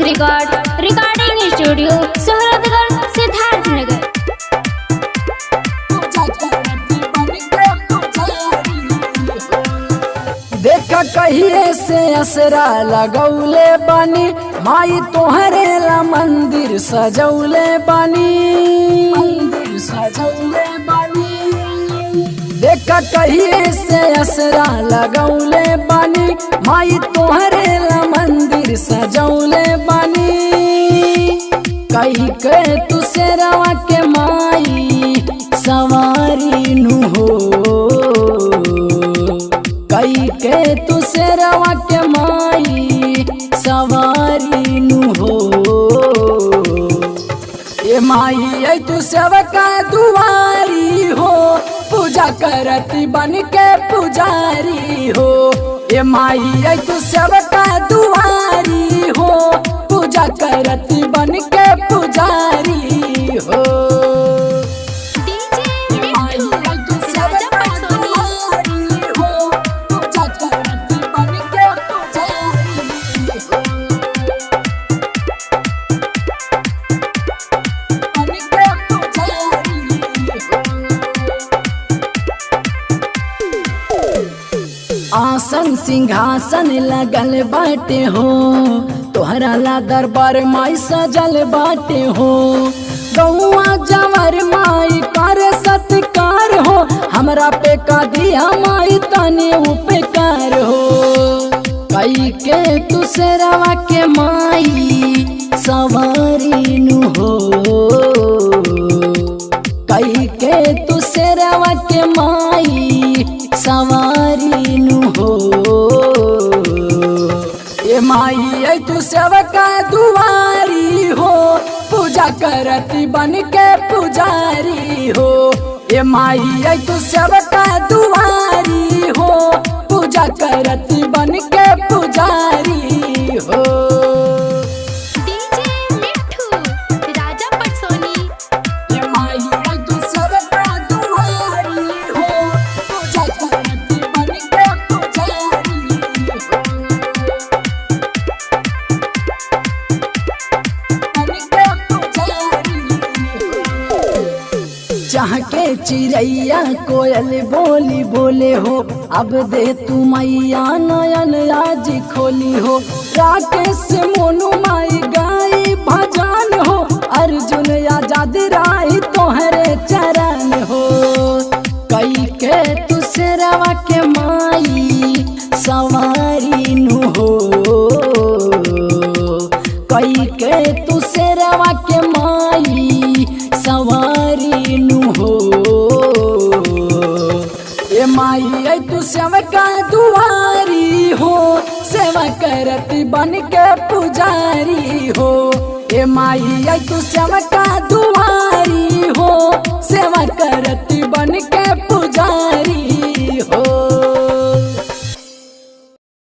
Record recording studio Sohrabgarh Siddharthnagar. देखा कहिए से असरा लगौले बानी माई तोहरे ला मंदिर सजौले बानी देखा कहिए से असरा लगौले बानी माई तोहरे ला मंदिर सजौले बानी कही के तू शेरवा के माई सवारी नु हो कई के तू शेरवा के माई सवारी नु हो ये माई आई तू सेवका दुआरी हो पूजा करती बन के पुजारी हो ये माई आई तू सेवका दुआरी हो पूजा करती बन के पुजारी हो। आसन सिंहासन लगल बाटे हो तोहरा ला दरबार माई सजल बाटे हो गौआ जवर माई कर सत्कार हो हमरा पे का दिया माई तने उपकार हो कई के तू शेरवा के माई सवारी नु हो कई के तू शेरवा के माई सवारी नु हो ये माई आई तू सेवका दुआरी हो पूजा करती बन के पुजारी हो ये माई आई तू सेवका दुआरी हो पूजा करती बन के पुजारी हो। चाह के चिड़ैया कोयल बोली बोले हो अब दे तू मैया नयन आज खोली हो राकेश मोनू माई गाई भजन हो अर्जुन आजाद राय तोहरे चरण हो कई के तू शेरवा के माई सवारी नु हो कई के तू शेरवा के माई सवारी नु हो ये माई आई तू सेवका दुआरी हो सेवा करती बन के पुजारी हो ये माई आई तू सेवका दुआरी हो सेवा करती बन के